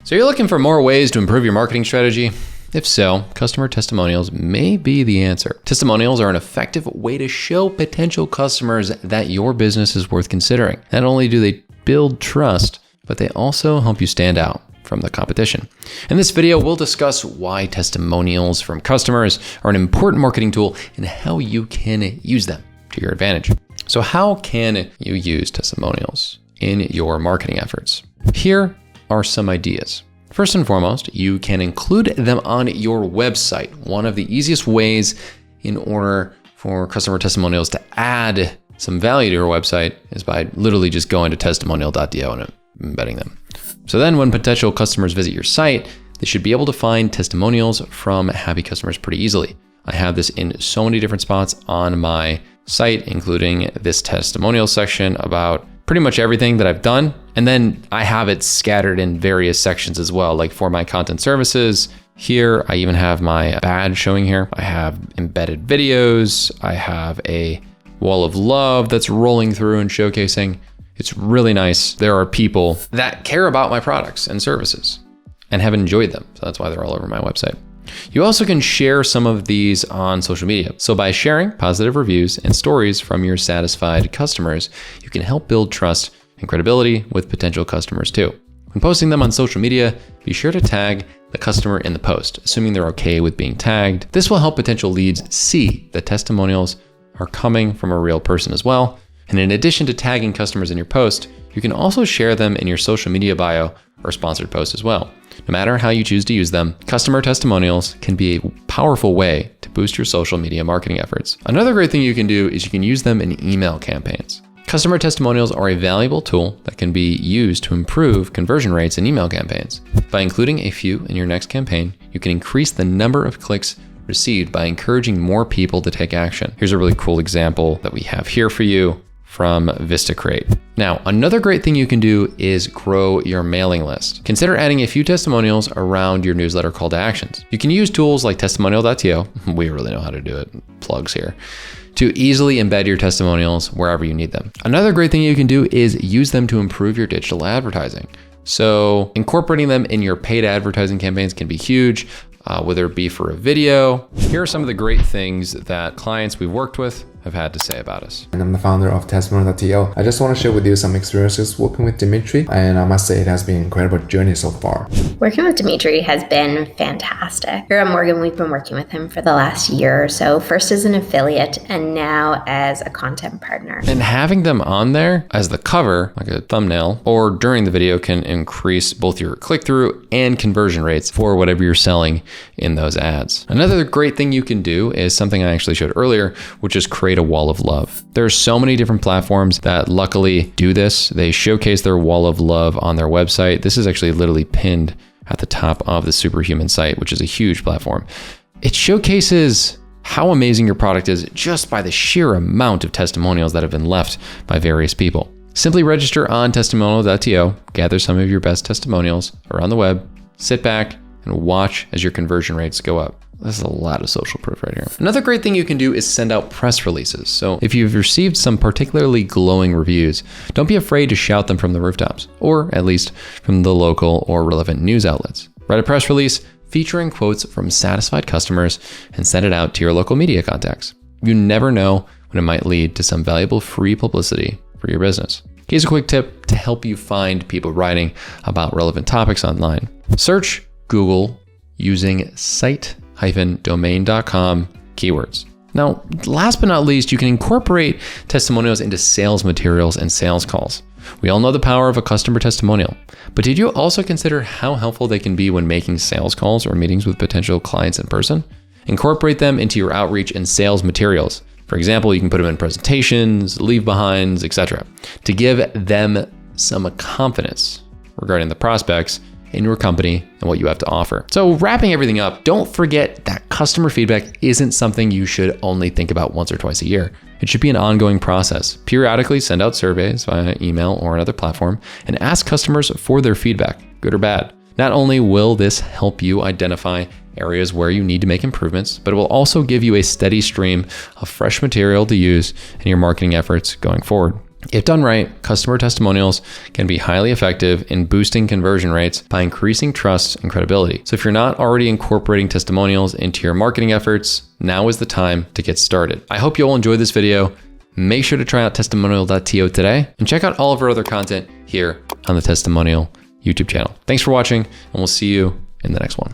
So you're looking for more ways to improve your marketing strategy? If so, customer testimonials may be the answer. Testimonials are an effective way to show potential customers that your business is worth considering. Not only do they build trust, but they also help you stand out from the competition. In this video, we'll discuss why testimonials from customers are an important marketing tool and how you can use them to your advantage. So how can you use testimonials in your marketing efforts? Here are some ideas. First and foremost, you can include them on your website. One of the easiest ways in order for customer testimonials to add some value to your website is by literally just going to testimonial.do and embedding them. So then when potential customers visit your site, they should be able to find testimonials from happy customers pretty easily. I have this in so many different spots on my site, including this testimonial section about pretty much everything that I've done. And then I have it scattered in various sections as well, like for my content services. Here, I even have my badge showing here. I have embedded videos. I have a wall of love that's rolling through and showcasing. It's really nice. There are people that care about my products and services and have enjoyed them. So that's why they're all over my website. You also can share some of these on social media. So by sharing positive reviews and stories from your satisfied customers, you can help build trust and credibility with potential customers too. When posting them on social media, be sure to tag the customer in the post, assuming they're okay with being tagged. This will help potential leads see that testimonials are coming from a real person as well. And in addition to tagging customers in your post, you can also share them in your social media bio or sponsored post as well. No matter how you choose to use them, customer testimonials can be a powerful way to boost your social media marketing efforts. Another great thing you can do is you can use them in email campaigns. Customer testimonials are a valuable tool that can be used to improve conversion rates in email campaigns. By including a few in your next campaign, you can increase the number of clicks received by encouraging more people to take action. Here's a really cool example that we have here for you from VistaCreate. Now, another great thing you can do is grow your mailing list. Consider adding a few testimonials around your newsletter call to actions. You can use tools like testimonial.to, we really know how to do it, plugs here, to easily embed your testimonials wherever you need them. Another great thing you can do is use them to improve your digital advertising. So incorporating them in your paid advertising campaigns can be huge, whether it be for a video. Here are some of the great things that clients we've worked with have had to say about us. And I'm the founder of Testimonial.to. I just want to share with you some experiences working with Dimitri, and I must say it has been an incredible journey so far. Working with Dimitri has been fantastic. Here at Morgan, we've been working with him for the last year or so, first as an affiliate and now as a content partner. And having them on there as the cover, like a thumbnail, or during the video can increase both your click-through and conversion rates for whatever you're selling in those ads. Another great thing you can do is something I actually showed earlier, which is create a wall of love. There are so many different platforms that luckily do this. They showcase their wall of love on their website. This is actually literally pinned at the top of the Superhuman site, which is a huge platform. It showcases how amazing your product is just by the sheer amount of testimonials that have been left by various people. Simply register on testimonial.to, gather some of your best testimonials around the web, sit back and watch as your conversion rates go up. This is a lot of social proof right here. Another great thing you can do is send out press releases. So if you've received some particularly glowing reviews, don't be afraid to shout them from the rooftops, or at least from the local or relevant news outlets. Write a press release featuring quotes from satisfied customers and send it out to your local media contacts. You never know when it might lead to some valuable free publicity for your business. Here's a quick tip to help you find people writing about relevant topics online. Search Google using site-domain.com keywords. Now, last but not least, you can incorporate testimonials into sales materials and sales calls. We all know the power of a customer testimonial, but did you also consider how helpful they can be when making sales calls or meetings with potential clients in person? Incorporate them into your outreach and sales materials. For example, you can put them in presentations, leave behinds, etc., to give them some confidence regarding the prospects in your company and what you have to offer. So wrapping everything up, don't forget that customer feedback isn't something you should only think about once or twice a year. It should be an ongoing process. Periodically send out surveys via email or another platform and ask customers for their feedback, good or bad. Not only will this help you identify areas where you need to make improvements, but it will also give you a steady stream of fresh material to use in your marketing efforts going forward. If done right, customer testimonials can be highly effective in boosting conversion rates by increasing trust and credibility. So if you're not already incorporating testimonials into your marketing efforts, now is the time to get started. I hope you all enjoyed this video. Make sure to try out testimonial.to today and check out all of our other content here on the Testimonial YouTube channel. Thanks for watching, and we'll see you in the next one.